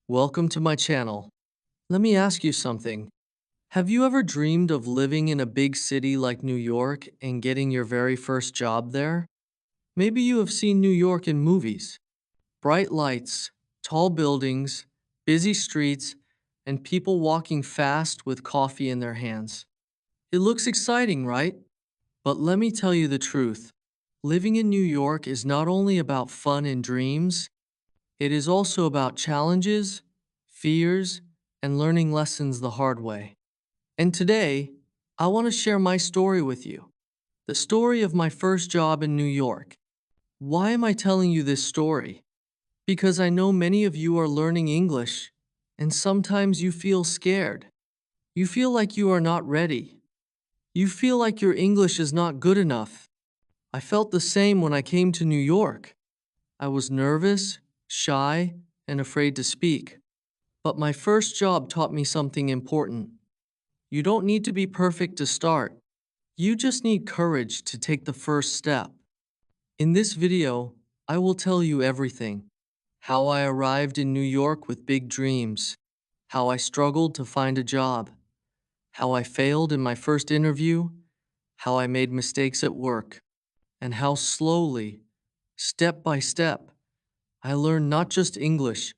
Welcome to my channel. Let me ask you something. Have you ever dreamed of living in a big city like New York and getting your very first job there? Maybe you have seen New York in movies. Bright lights, tall buildings, busy streets, and people walking fast with coffee in their hands. It looks exciting, right? But let me tell you the truth. Living in New York is not only about fun and dreams, it is also about challenges, fears, and learning lessons the hard way. And today, I want to share my story with you. The story of my first job in New York. Why am I telling you this story? Because I know many of you are learning English, and sometimes you feel scared. You feel like you are not ready. You feel like your English is not good enough. I felt the same when I came to New York. I was nervous, shy, and afraid to speak. But my first job taught me something important. You don't need to be perfect to start. You just need courage to take the first step. In this video, I will tell you everything. How I arrived in New York with big dreams. How I struggled to find a job. How I failed in my first interview. How I made mistakes at work. And how slowly, step by step, I learned not just English,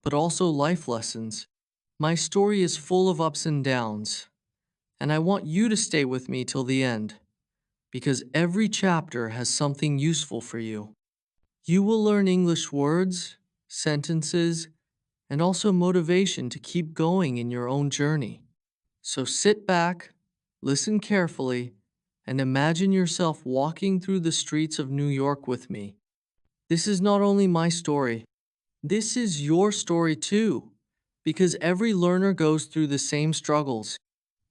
but also life lessons. My story is full of ups and downs, and I want you to stay with me till the end, because every chapter has something useful for you. You will learn English words, sentences, and also motivation to keep going in your own journey. So sit back, listen carefully, and imagine yourself walking through the streets of New York with me. This is not only my story, this is your story too, because every learner goes through the same struggles.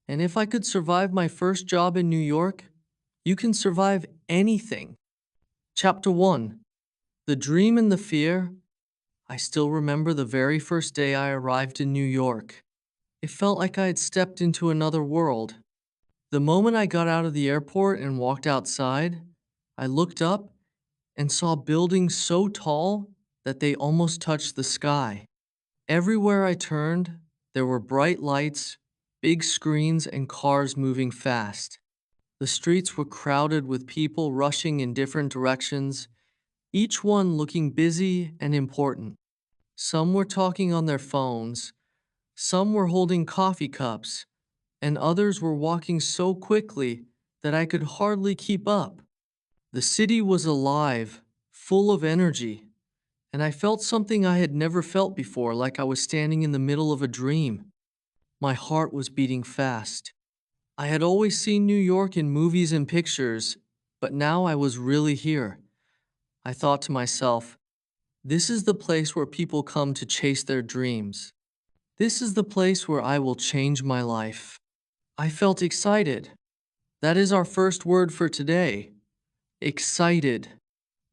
And if I could survive my first job in New York, you can survive anything. Chapter 1. The Dream and the Fear. I still remember the very first day I arrived in New York. It felt like I had stepped into another world. The moment I got out of the airport and walked outside, I looked up and saw buildings so tall that they almost touched the sky. Everywhere I turned, there were bright lights, big screens, and cars moving fast. The streets were crowded with people rushing in different directions, each one looking busy and important. Some were talking on their phones, some were holding coffee cups, and others were walking so quickly that I could hardly keep up. The city was alive, full of energy, and I felt something I had never felt before, like I was standing in the middle of a dream. My heart was beating fast. I had always seen New York in movies and pictures, but now I was really here. I thought to myself, this is the place where people come to chase their dreams. This is the place where I will change my life. I felt excited. That is our first word for today. Excited.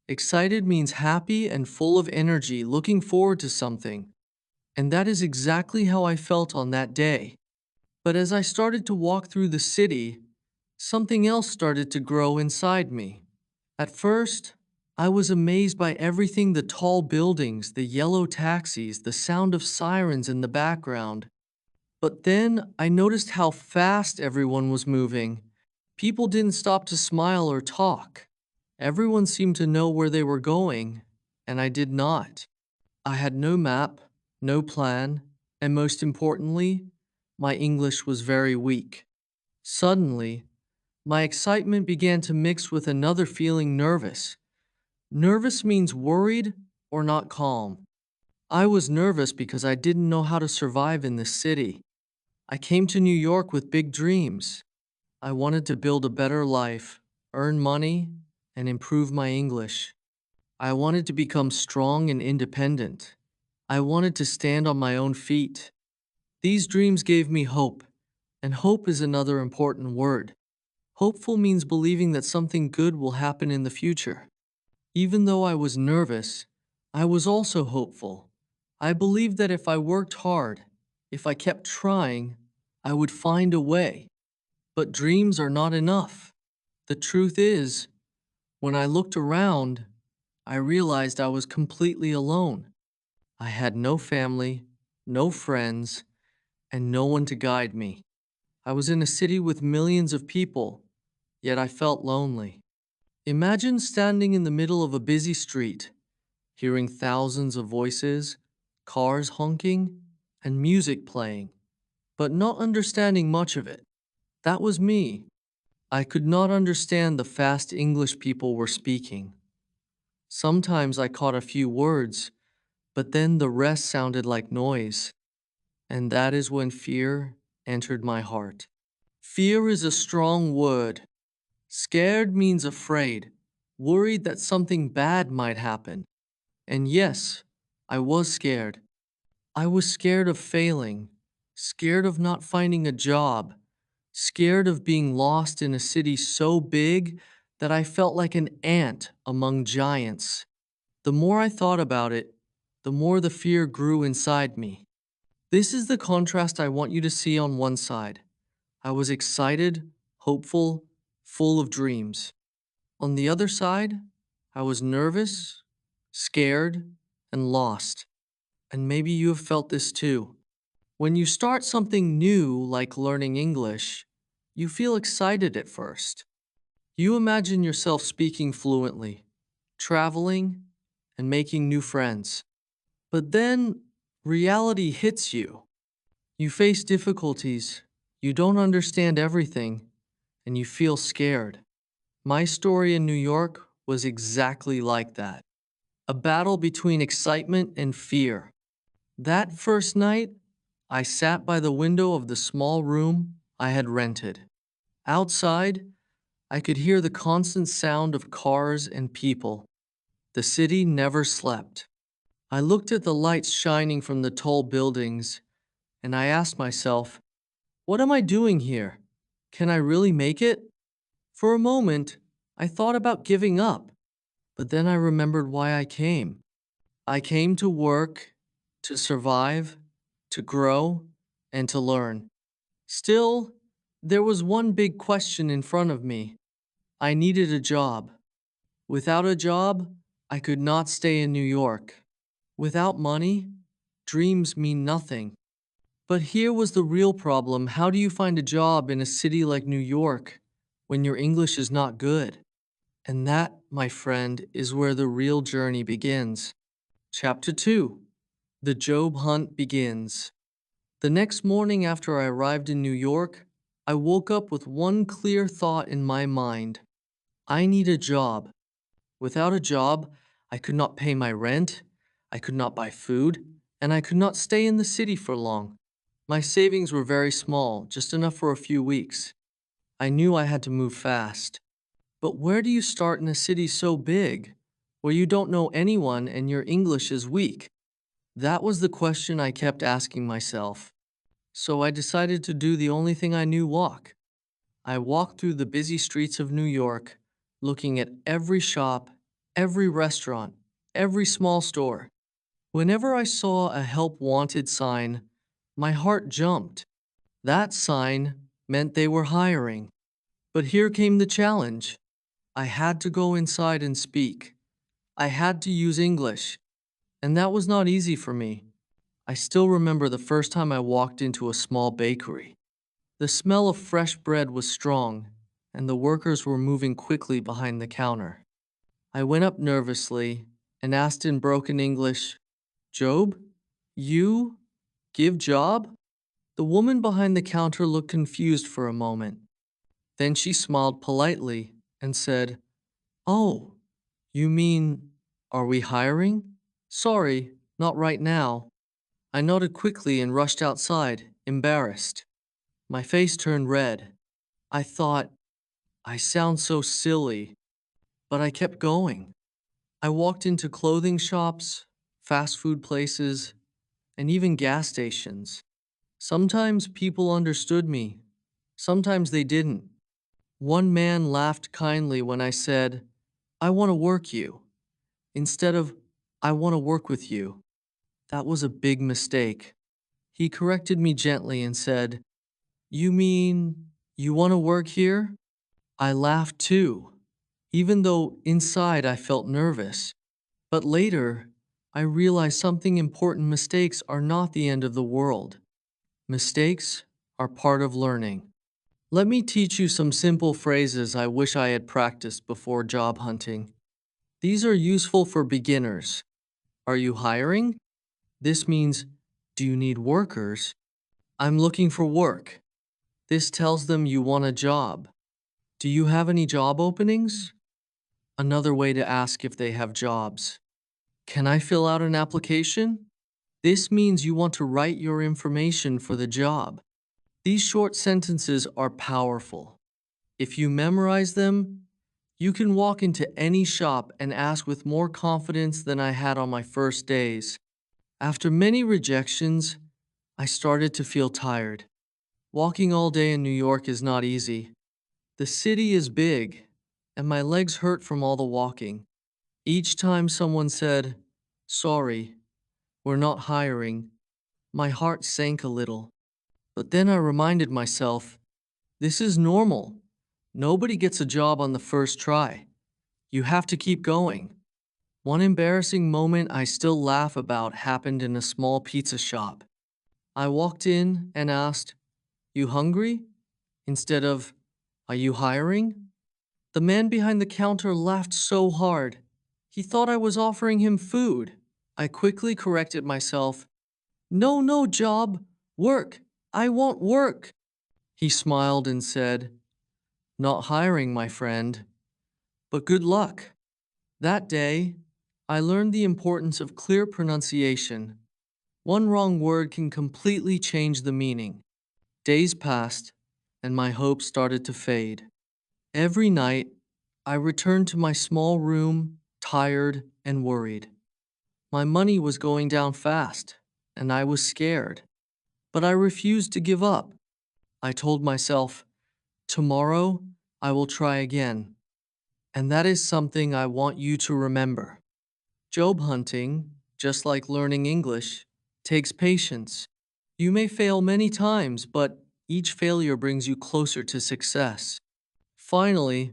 Excited means happy and full of energy, looking forward to something. And that is exactly how I felt on that day. But as I started to walk through the city, something else started to grow inside me. At first, I was amazed by everything: the tall buildings, the yellow taxis, the sound of sirens in the background. But then I noticed how fast everyone was moving. People didn't stop to smile or talk. Everyone seemed to know where they were going, and I did not. I had no map, no plan, and most importantly, my English was very weak. Suddenly, my excitement began to mix with another feeling: nervous. Nervous means worried or not calm. I was nervous because I didn't know how to survive in this city. I came to New York with big dreams. I wanted to build a better life, earn money, and improve my English. I wanted to become strong and independent. I wanted to stand on my own feet. These dreams gave me hope, and hope is another important word. Hopeful means believing that something good will happen in the future. Even though I was nervous, I was also hopeful. I believed that if I worked hard, if I kept trying, I would find a way. But dreams are not enough. The truth is, when I looked around, I realized I was completely alone. I had no family, no friends, and no one to guide me. I was in a city with millions of people, yet I felt lonely. Imagine standing in the middle of a busy street, hearing thousands of voices, cars honking, and music playing, but not understanding much of it. That was me. I could not understand the fast English people were speaking. Sometimes I caught a few words, but then the rest sounded like noise. And that is when fear entered my heart. Fear is a strong word. Scared means afraid, worried that something bad might happen. And yes, I was scared. I was scared of failing, scared of not finding a job, scared of being lost in a city so big that I felt like an ant among giants. The more I thought about it, the more the fear grew inside me. This is the contrast I want you to see on one side. I was excited, hopeful, full of dreams. On the other side, I was nervous, scared, and lost. And maybe you have felt this too. When you start something new, like learning English, you feel excited at first. You imagine yourself speaking fluently, traveling, and making new friends. But then reality hits you. You face difficulties, you don't understand everything, and you feel scared. My story in New York was exactly like that, a battle between excitement and fear. That first night, I sat by the window of the small room I had rented. Outside, I could hear the constant sound of cars and people. The city never slept. I looked at the lights shining from the tall buildings, and I asked myself, what am I doing here? Can I really make it? For a moment, I thought about giving up, but then I remembered why I came. I came to work, to survive, to grow, and to learn. Still, there was one big question in front of me. I needed a job. Without a job, I could not stay in New York. Without money, dreams mean nothing. But here was the real problem. How do you find a job in a city like New York when your English is not good? And that, my friend, is where the real journey begins. Chapter 2. The Job Hunt begins. The next morning after I arrived in New York, I woke up with one clear thought in my mind. I need a job. Without a job, I could not pay my rent, I could not buy food, and I could not stay in the city for long. My savings were very small, just enough for a few weeks. I knew I had to move fast. But where do you start in a city so big, where you don't know anyone and your English is weak? That was the question I kept asking myself. So I decided to do the only thing I knew, walk. I walked through the busy streets of New York, looking at every shop, every restaurant, every small store. Whenever I saw a help wanted sign, my heart jumped. That sign meant they were hiring. But here came the challenge. I had to go inside and speak. I had to use English. And that was not easy for me. I still remember the first time I walked into a small bakery. The smell of fresh bread was strong, and the workers were moving quickly behind the counter. I went up nervously and asked in broken English, Job, you give job? The woman behind the counter looked confused for a moment. Then she smiled politely and said, oh, you mean, are we hiring? Sorry, not right now. I nodded quickly and rushed outside, embarrassed. My face turned red. I thought, I sound so silly, but I kept going. I walked into clothing shops, fast food places, and even gas stations. Sometimes people understood me, sometimes they didn't. One man laughed kindly when I said, I want to work you, instead of, I want to work with you. That was a big mistake. He corrected me gently and said, you mean you want to work here? I laughed too, even though inside I felt nervous. But later, I realized something important: mistakes are not the end of the world. Mistakes are part of learning. Let me teach you some simple phrases I wish I had practiced before job hunting. These are useful for beginners. Are you hiring? This means, do you need workers? I'm looking for work. This tells them you want a job. Do you have any job openings? Another way to ask if they have jobs. Can I fill out an application? This means you want to write your information for the job. These short sentences are powerful. If you memorize them, you can walk into any shop and ask with more confidence than I had on my first days. After many rejections, I started to feel tired. Walking all day in New York is not easy. The city is big, and my legs hurt from all the walking. Each time someone said, "Sorry, we're not hiring," my heart sank a little. But then I reminded myself, this is normal. Nobody gets a job on the first try. You have to keep going. One embarrassing moment I still laugh about happened in a small pizza shop. I walked in and asked, "You hungry?" instead of, "Are you hiring?" The man behind the counter laughed so hard. He thought I was offering him food. I quickly corrected myself. "No, no, job. Work. I want work." He smiled and said, "Not hiring, my friend, but good luck." That day, I learned the importance of clear pronunciation. One wrong word can completely change the meaning. Days passed, and my hope started to fade. Every night, I returned to my small room, tired and worried. My money was going down fast, and I was scared. But I refused to give up. I told myself, tomorrow I will try again. And that is something I want you to remember. Job hunting, just like learning English, takes patience. You may fail many times, but each failure brings you closer to success. Finally,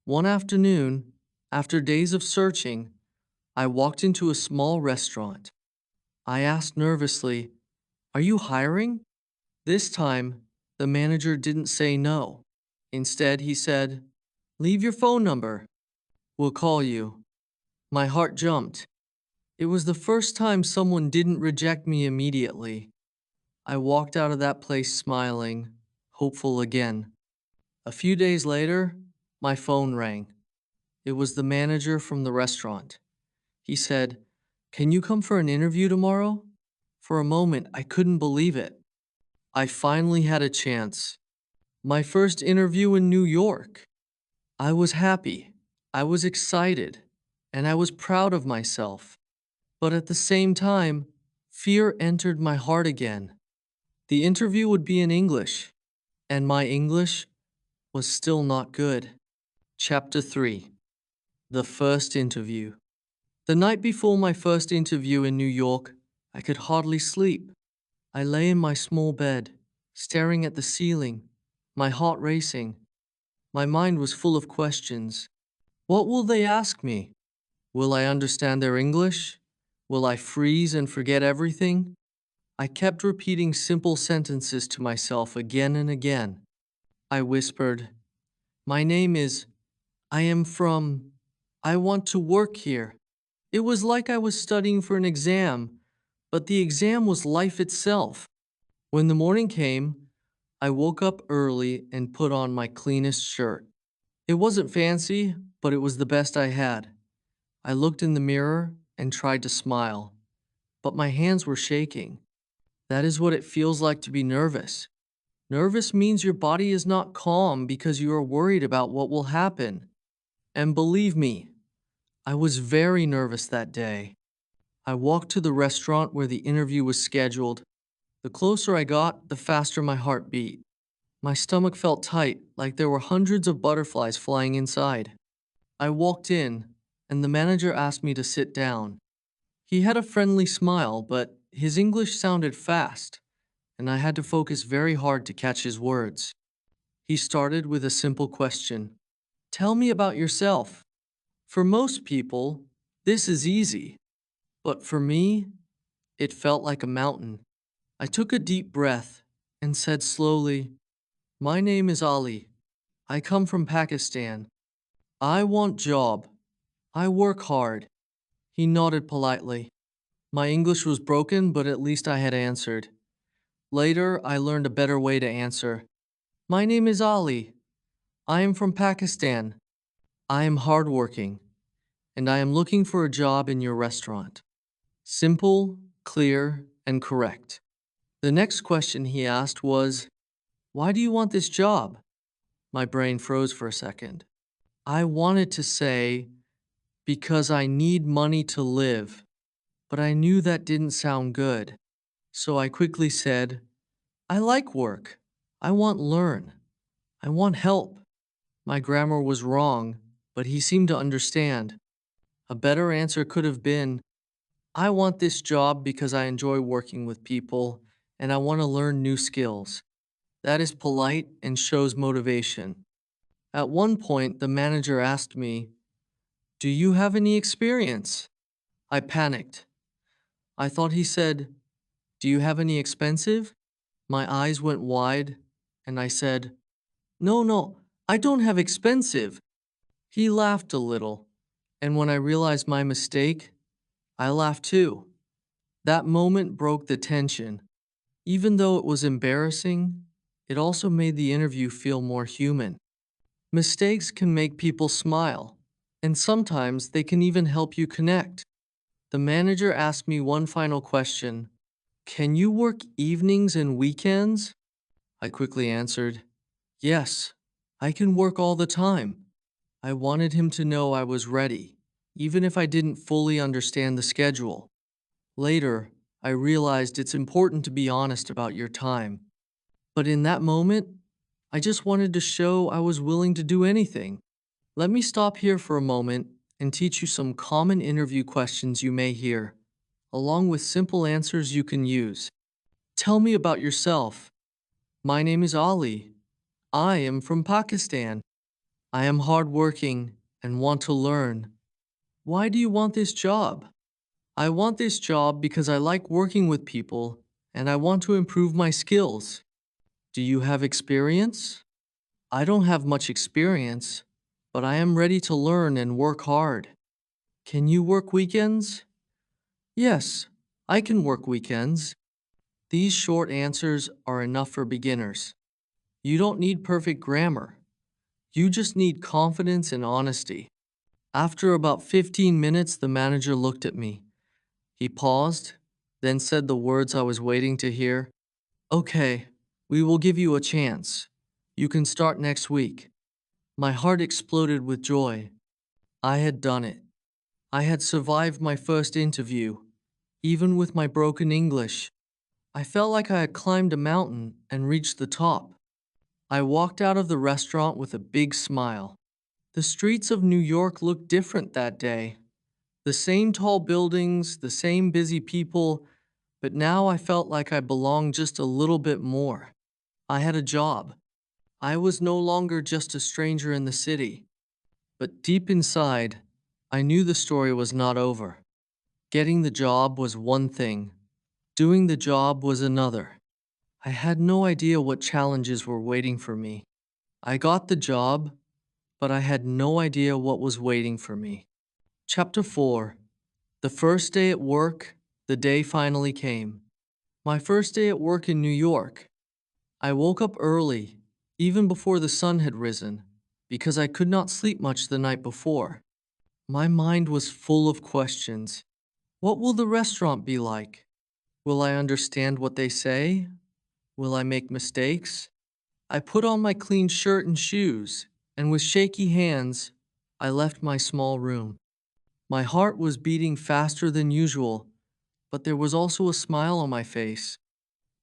one afternoon, after days of searching, I walked into a small restaurant. I asked nervously, "Are you hiring?" This time, the manager didn't say no. Instead, he said, "Leave your phone number. We'll call you." My heart jumped. It was the first time someone didn't reject me immediately. I walked out of that place smiling, hopeful again. A few days later, my phone rang. It was the manager from the restaurant. He said, "Can you come for an interview tomorrow?" For a moment, I couldn't believe it. I finally had a chance. My first interview in New York. I was happy, I was excited, and I was proud of myself. But at the same time, fear entered my heart again. The interview would be in English, and my English was still not good. Chapter 3. The First Interview. The night before my first interview in New York, I could hardly sleep. I lay in my small bed, staring at the ceiling, my heart racing. My mind was full of questions. What will they ask me? Will I understand their English? Will I freeze and forget everything? I kept repeating simple sentences to myself again and again. I whispered, "My name is, I am from, I want to work here." It was like I was studying for an exam, but the exam was life itself. When the morning came, I woke up early and put on my cleanest shirt. It wasn't fancy, but it was the best I had. I looked in the mirror and tried to smile, but my hands were shaking. That is what it feels like to be nervous. Nervous means your body is not calm because you are worried about what will happen. And believe me, I was very nervous that day. I walked to the restaurant where the interview was scheduled. The closer I got, the faster my heart beat. My stomach felt tight, like there were hundreds of butterflies flying inside. I walked in, and the manager asked me to sit down. He had a friendly smile, but his English sounded fast, and I had to focus very hard to catch his words. He started with a simple question. "Tell me about yourself." For most people, this is easy. But for me, it felt like a mountain. I took a deep breath and said slowly, "My name is Ali. I come from Pakistan. I want job. I work hard." He nodded politely. My English was broken, but at least I had answered. Later, I learned a better way to answer. "My name is Ali. I am from Pakistan. I am hardworking, and I am looking for a job in your restaurant." Simple, clear, and correct. The next question he asked was, "Why do you want this job?" My brain froze for a second. I wanted to say, "Because I need money to live," but I knew that didn't sound good. So I quickly said, "I like work. I want learn. I want help." My grammar was wrong, but he seemed to understand. A better answer could have been, "I want this job because I enjoy working with people and I want to learn new skills." That is polite and shows motivation. At one point, the manager asked me, "Do you have any experience?" I panicked. I thought he said, "Do you have any expensive?" My eyes went wide and I said, "No, I don't have expensive." He laughed a little, and when I realized my mistake, I laughed too. That moment broke the tension. Even though it was embarrassing, it also made the interview feel more human. Mistakes can make people smile, and sometimes they can even help you connect. The manager asked me one final question: "Can you work evenings and weekends?" I quickly answered, "Yes, I can work all the time." I wanted him to know I was ready, even if I didn't fully understand the schedule. Later, I realized it's important to be honest about your time. But in that moment, I just wanted to show I was willing to do anything. Let me stop here for a moment and teach you some common interview questions you may hear, along with simple answers you can use. Tell me about yourself. "My name is Ali. I am from Pakistan. I am hardworking and want to learn." "Why do you want this job?" "I want this job because I like working with people and I want to improve my skills." "Do you have experience?" "I don't have much experience, but I am ready to learn and work hard." "Can you work weekends?" "Yes, I can work weekends." These short answers are enough for beginners. You don't need perfect grammar. You just need confidence and honesty. After about 15 minutes, the manager looked at me. He paused, then said the words I was waiting to hear. "Okay, we will give you a chance. You can start next week." My heart exploded with joy. I had done it. I had survived my first interview, even with my broken English. I felt like I had climbed a mountain and reached the top. I walked out of the restaurant with a big smile. The streets of New York looked different that day. The same tall buildings, the same busy people, but now I felt like I belonged just a little bit more. I had a job. I was no longer just a stranger in the city. But deep inside, I knew the story was not over. Getting the job was one thing. Doing the job was another. I had no idea what challenges were waiting for me. I got the job, but I had no idea what was waiting for me. Chapter 4. The first day at work, the day finally came. My first day at work in New York. I woke up early, even before the sun had risen, because I could not sleep much the night before. My mind was full of questions. What will the restaurant be like? Will I understand what they say? Will I make mistakes? I put on my clean shirt and shoes, and with shaky hands, I left my small room. My heart was beating faster than usual, but there was also a smile on my face.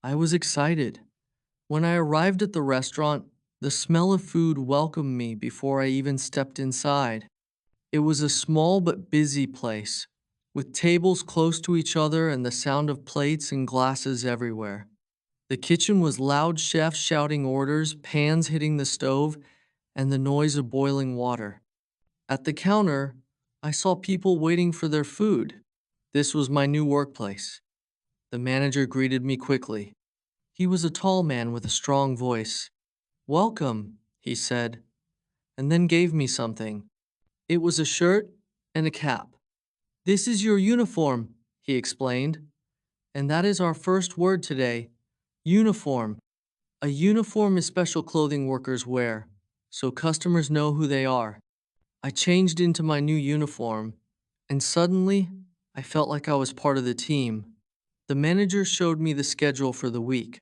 I was excited. When I arrived at the restaurant, the smell of food welcomed me before I even stepped inside. It was a small but busy place, with tables close to each other and the sound of plates and glasses everywhere. The kitchen was loud chefs shouting orders, pans hitting the stove, and the noise of boiling water. At the counter, I saw people waiting for their food. This was my new workplace. The manager greeted me quickly. He was a tall man with a strong voice. "Welcome," he said, and then gave me something. It was a shirt and a cap. "This is your uniform," he explained. "And that is our first word today. Uniform. A uniform is special clothing workers wear, so customers know who they are." I changed into my new uniform, and suddenly, I felt like I was part of the team. The manager showed me the schedule for the week.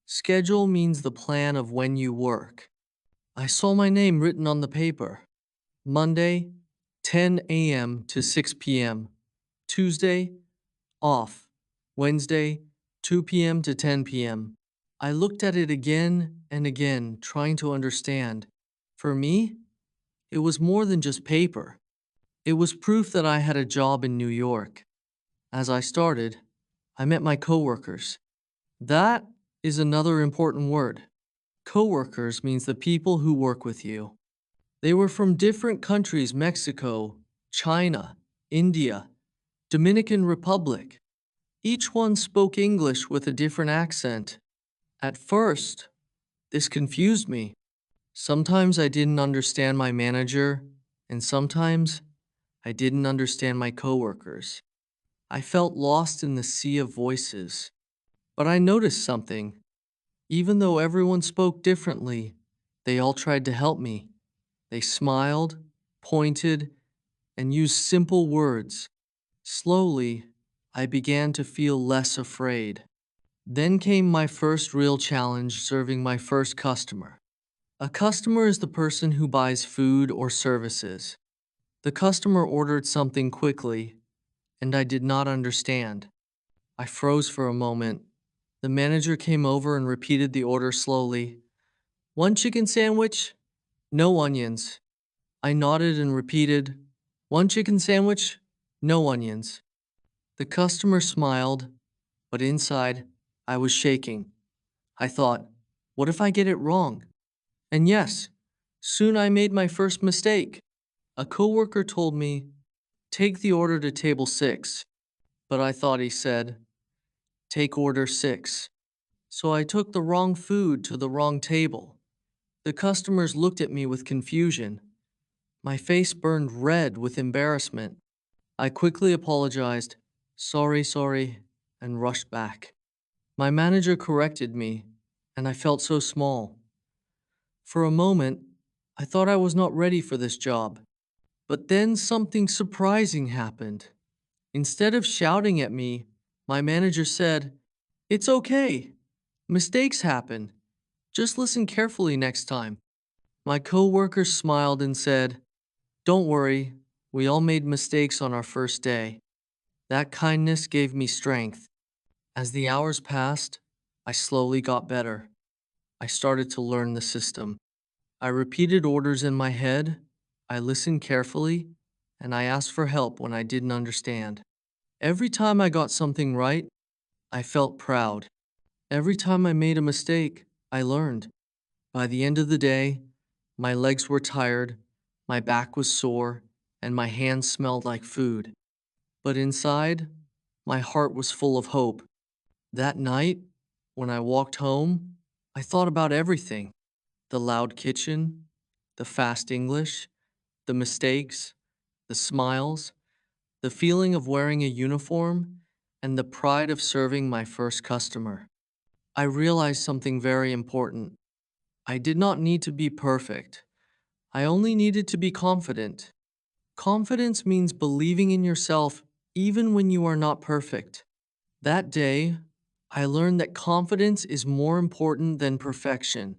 Schedule means the plan of when you work. I saw my name written on the paper. Monday, 10 a.m. to 6 p.m. Tuesday, off. Wednesday, 2 p.m. to 10 p.m. I looked at it again and again, trying to understand. For me, it was more than just paper. It was proof that I had a job in New York. As I started, I met my coworkers. That is another important word. Coworkers means the people who work with you. They were from different countries: Mexico, China, India, Dominican Republic. Each one spoke English with a different accent. At first, this confused me. Sometimes I didn't understand my manager, and sometimes I didn't understand my coworkers. I felt lost in the sea of voices. But I noticed something. Even though everyone spoke differently, they all tried to help me. They smiled, pointed, and used simple words. Slowly, I began to feel less afraid. Then came my first real challenge, serving my first customer. A customer is the person who buys food or services. The customer ordered something quickly, and I did not understand. I froze for a moment. The manager came over and repeated the order slowly. "One chicken sandwich, no onions." I nodded and repeated, "One chicken sandwich, no onions." The customer smiled, but inside, I was shaking. I thought, what if I get it wrong? And yes, soon I made my first mistake. A coworker told me, "Take the order to table 6." But I thought he said, "Take order 6." So I took the wrong food to the wrong table. The customers looked at me with confusion. My face burned red with embarrassment. I quickly apologized, "Sorry, sorry," and rushed back. My manager corrected me, and I felt so small. For a moment, I thought I was not ready for this job. But then something surprising happened. Instead of shouting at me, my manager said, "It's okay. Mistakes happen. Just listen carefully next time." My coworkers smiled and said, "Don't worry, we all made mistakes on our first day." That kindness gave me strength. As the hours passed, I slowly got better. I started to learn the system. I repeated orders in my head, I listened carefully, and I asked for help when I didn't understand. Every time I got something right, I felt proud. Every time I made a mistake, I learned. By the end of the day, my legs were tired, my back was sore, and my hands smelled like food. But inside, my heart was full of hope. That night, when I walked home, I thought about everything: the loud kitchen, the fast English, the mistakes, the smiles, the feeling of wearing a uniform, and the pride of serving my first customer. I realized something very important. I did not need to be perfect. I only needed to be confident. Confidence means believing in yourself even when you are not perfect. That day, I learned that confidence is more important than perfection.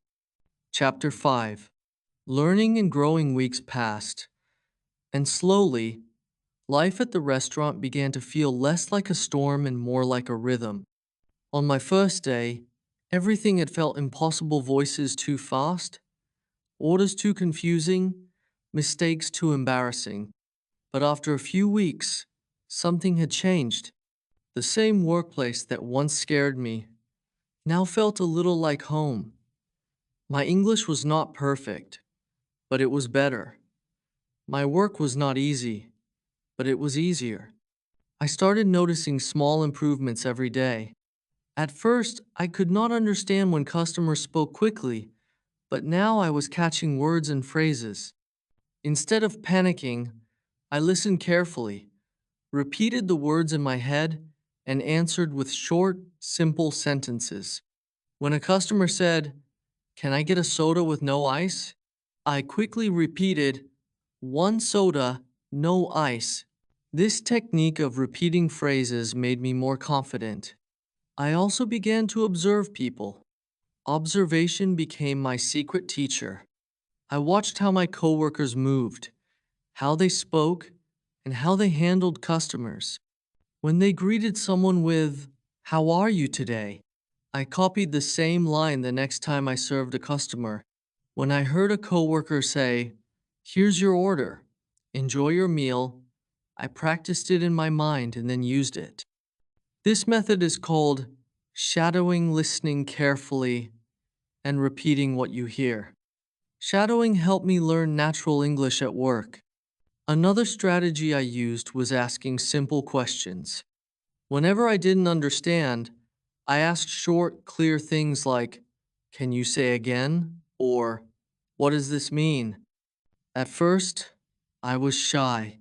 Chapter 5. Learning and growing weeks passed, and slowly, life at the restaurant began to feel less like a storm and more like a rhythm. On my first day, everything had felt impossible: voices too fast, orders too confusing, mistakes too embarrassing. But after a few weeks, something had changed. The same workplace that once scared me now felt a little like home. My English was not perfect, but it was better. My work was not easy, but it was easier. I started noticing small improvements every day. At first, I could not understand when customers spoke quickly, but now I was catching words and phrases. Instead of panicking, I listened carefully, repeated the words in my head, and answered with short, simple sentences. When a customer said, "Can I get a soda with no ice?" I quickly repeated, "One soda, no ice." This technique of repeating phrases made me more confident. I also began to observe people. Observation became my secret teacher. I watched how my coworkers moved, how they spoke, and how they handled customers. When they greeted someone with, "How are you today?" I copied the same line the next time I served a customer. When I heard a coworker say, "Here's your order. Enjoy your meal," I practiced it in my mind and then used it. This method is called shadowing, listening carefully, and repeating what you hear. Shadowing helped me learn natural English at work. Another strategy I used was asking simple questions. Whenever I didn't understand, I asked short, clear things like, "Can you say again?" or "What does this mean?" At first, I was shy,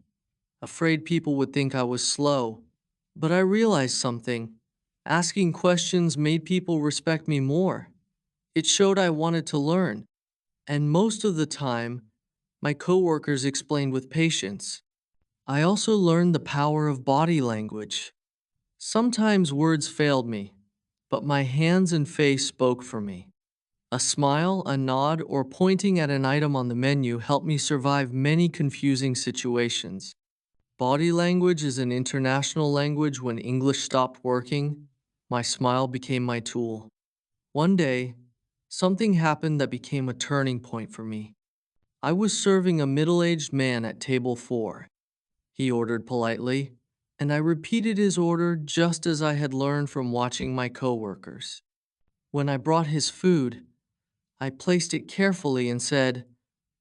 afraid people would think I was slow. But I realized something. Asking questions made people respect me more. It showed I wanted to learn. And most of the time, my coworkers explained with patience. I also learned the power of body language. Sometimes words failed me, but my hands and face spoke for me. A smile, a nod, or pointing at an item on the menu helped me survive many confusing situations. Body language is an international language. When English stopped working, my smile became my tool. One day, something happened that became a turning point for me. I was serving a middle-aged man at table 4. He ordered politely, and I repeated his order just as I had learned from watching my coworkers. When I brought his food, I placed it carefully and said,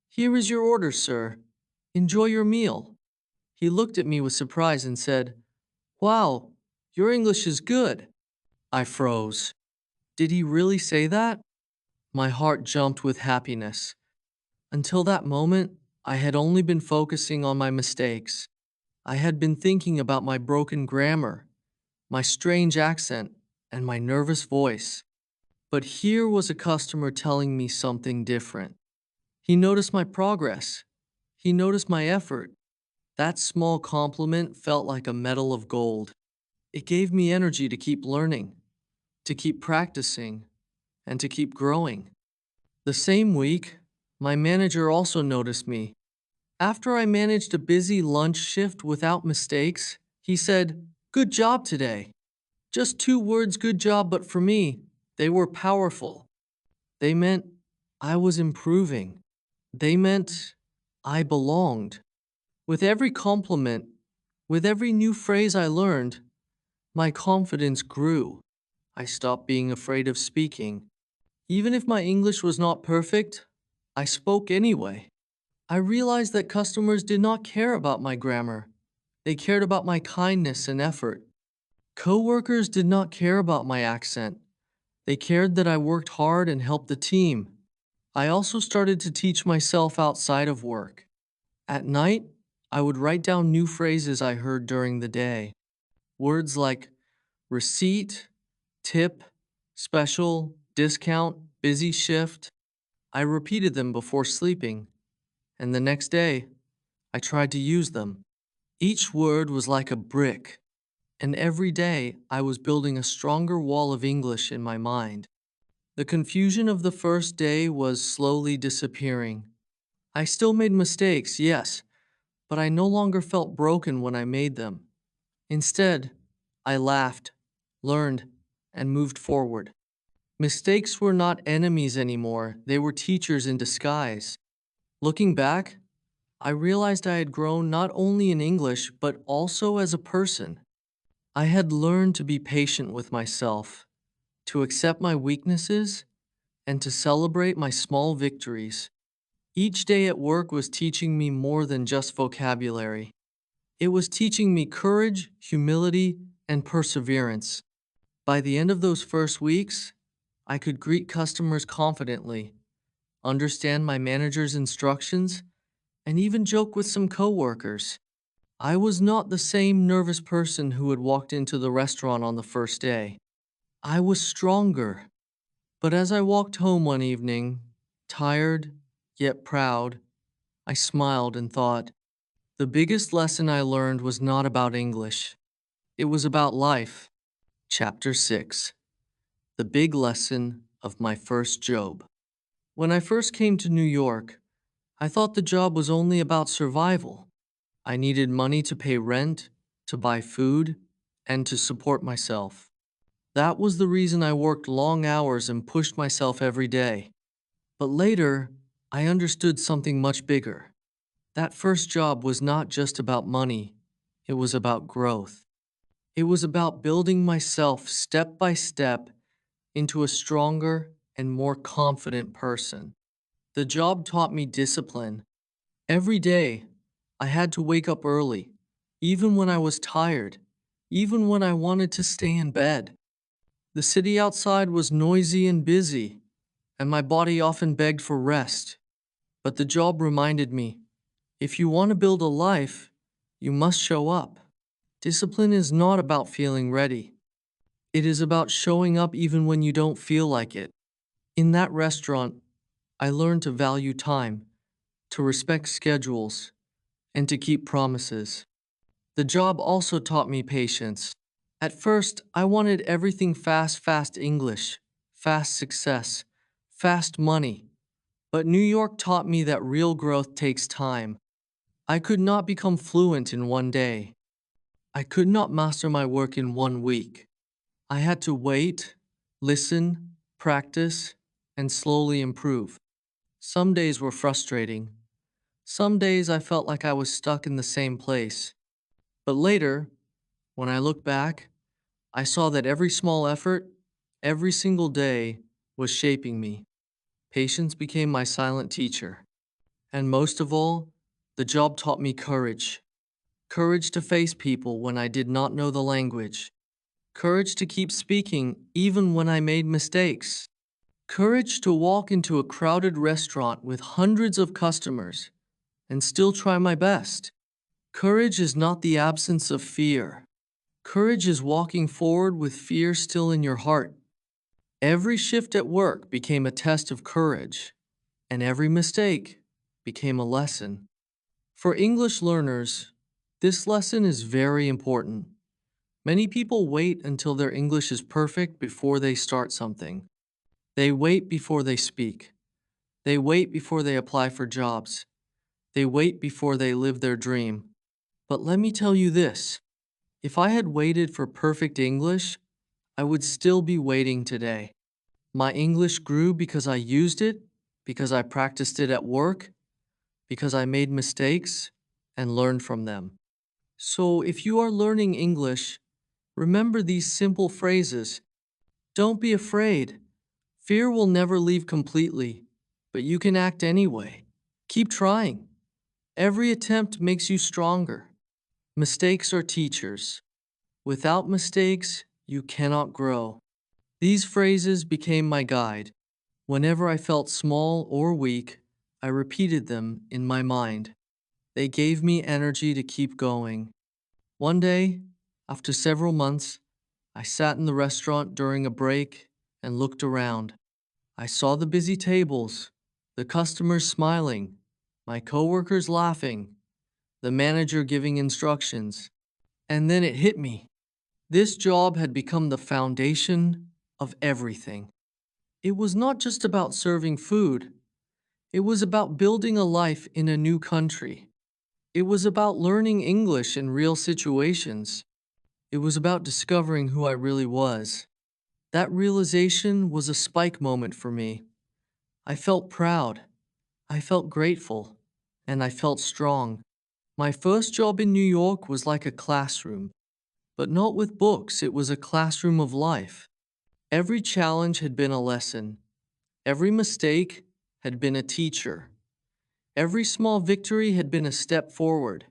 "Here is your order, sir. Enjoy your meal." He looked at me with surprise and said, "Wow, your English is good." I froze. Did he really say that? My heart jumped with happiness. Until that moment, I had only been focusing on my mistakes. I had been thinking about my broken grammar, my strange accent, and my nervous voice. But here was a customer telling me something different. He noticed my progress. He noticed my effort. That small compliment felt like a medal of gold. It gave me energy to keep learning, to keep practicing, and to keep growing. The same week, my manager also noticed me. After I managed a busy lunch shift without mistakes, he said, "Good job today." Just 2 words, "good job," but for me, they were powerful. They meant I was improving. They meant I belonged. With every compliment, with every new phrase I learned, my confidence grew. I stopped being afraid of speaking. Even if my English was not perfect, I spoke anyway. I realized that customers did not care about my grammar. They cared about my kindness and effort. Coworkers did not care about my accent. They cared that I worked hard and helped the team. I also started to teach myself outside of work. At night, I would write down new phrases I heard during the day. Words like receipt, tip, special, discount, busy shift. I repeated them before sleeping, and the next day, I tried to use them. Each word was like a brick, and every day I was building a stronger wall of English in my mind. The confusion of the first day was slowly disappearing. I still made mistakes, yes, but I no longer felt broken when I made them. Instead, I laughed, learned, and moved forward. Mistakes were not enemies anymore, they were teachers in disguise. Looking back, I realized I had grown not only in English, but also as a person. I had learned to be patient with myself, to accept my weaknesses, and to celebrate my small victories. Each day at work was teaching me more than just vocabulary. It was teaching me courage, humility, and perseverance. By the end of those first weeks, I could greet customers confidently, understand my manager's instructions, and even joke with some coworkers. I was not the same nervous person who had walked into the restaurant on the first day. I was stronger. But as I walked home one evening, tired yet proud, I smiled and thought, the biggest lesson I learned was not about English. It was about life. Chapter 6. The Big Lesson of My First Job. When I first came to New York, I thought the job was only about survival. I needed money to pay rent, to buy food, and to support myself. That was the reason I worked long hours and pushed myself every day. But later, I understood something much bigger. That first job was not just about money, it was about growth. It was about building myself step by step into a stronger and more confident person. The job taught me discipline. Every day, I had to wake up early, even when I was tired, even when I wanted to stay in bed. The city outside was noisy and busy, and my body often begged for rest. But the job reminded me, if you want to build a life, you must show up. Discipline is not about feeling ready. It is about showing up even when you don't feel like it. In that restaurant, I learned to value time, to respect schedules, and to keep promises. The job also taught me patience. At first, I wanted everything fast, fast English, fast success, fast money. But New York taught me that real growth takes time. I could not become fluent in one day. I could not master my work in one week. I had to wait, listen, practice, and slowly improve. Some days were frustrating. Some days I felt like I was stuck in the same place. But later, when I look back, I saw that every small effort, every single day, was shaping me. Patience became my silent teacher. And most of all, the job taught me courage. Courage to face people when I did not know the language. Courage to keep speaking even when I made mistakes. Courage to walk into a crowded restaurant with hundreds of customers and still try my best. Courage is not the absence of fear. Courage is walking forward with fear still in your heart. Every shift at work became a test of courage, and every mistake became a lesson. For English learners, this lesson is very important. Many people wait until their English is perfect before they start something. They wait before they speak. They wait before they apply for jobs. They wait before they live their dream. But let me tell you this, if I had waited for perfect English, I would still be waiting today. My English grew because I used it, because I practiced it at work, because I made mistakes and learned from them. So if you are learning English, remember these simple phrases. Don't be afraid. Fear will never leave completely, but you can act anyway. Keep trying. Every attempt makes you stronger. Mistakes are teachers. Without mistakes, you cannot grow. These phrases became my guide. Whenever I felt small or weak, I repeated them in my mind. They gave me energy to keep going. One day, after several months, I sat in the restaurant during a break and looked around. I saw the busy tables, the customers smiling, my coworkers laughing, the manager giving instructions. And then it hit me. This job had become the foundation of everything. It was not just about serving food. It was about building a life in a new country. It was about learning English in real situations. It was about discovering who I really was. That realization was a spike moment for me. I felt proud, I felt grateful, and I felt strong. My first job in New York was like a classroom, but not with books, it was a classroom of life. Every challenge had been a lesson. Every mistake had been a teacher. Every small victory had been a step forward.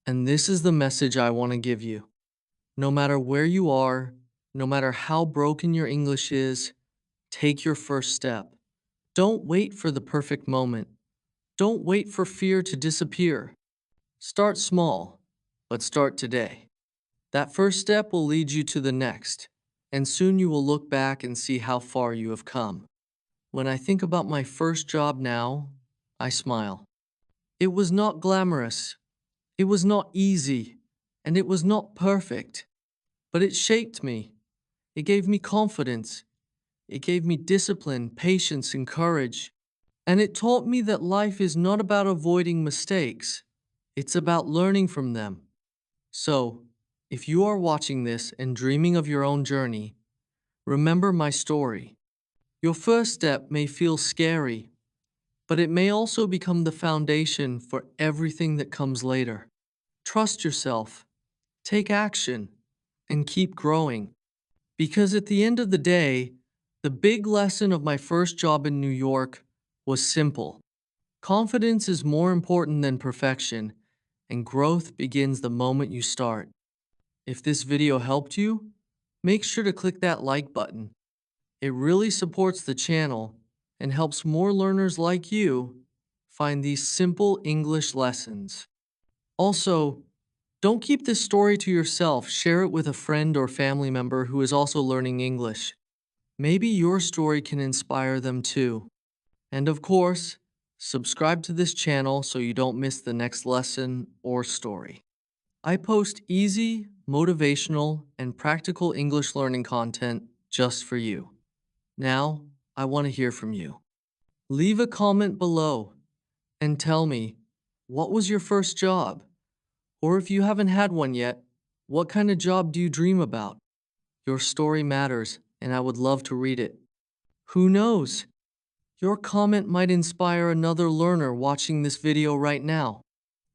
And this is the message I want to give you. No matter where you are, no matter how broken your English is, take your first step. Don't wait for the perfect moment. Don't wait for fear to disappear. Start small, but start today. That first step will lead you to the next, and soon you will look back and see how far you have come. When I think about my first job now, I smile. It was not glamorous, it was not easy, and it was not perfect, but it shaped me. It gave me confidence. It gave me discipline, patience, and courage. And it taught me that life is not about avoiding mistakes, it's about learning from them. So, if you are watching this and dreaming of your own journey, remember my story. Your first step may feel scary, but it may also become the foundation for everything that comes later. Trust yourself, take action, and keep growing. Because at the end of the day, the big lesson of my first job in New York was simple. Confidence is more important than perfection, and growth begins the moment you start. If this video helped you, make sure to click that like button. It really supports the channel and helps more learners like you find these simple English lessons. Also, don't keep this story to yourself. Share it with a friend or family member who is also learning English. Maybe your story can inspire them too. And of course, subscribe to this channel so you don't miss the next lesson or story. I post easy, motivational, and practical English learning content just for you. Now, I want to hear from you. Leave a comment below and tell me, what was your first job? Or if you haven't had one yet, what kind of job do you dream about? Your story matters, and I would love to read it. Who knows? Your comment might inspire another learner watching this video right now.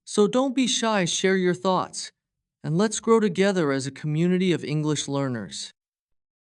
So don't be shy, share your thoughts, and let's grow together as a community of English learners.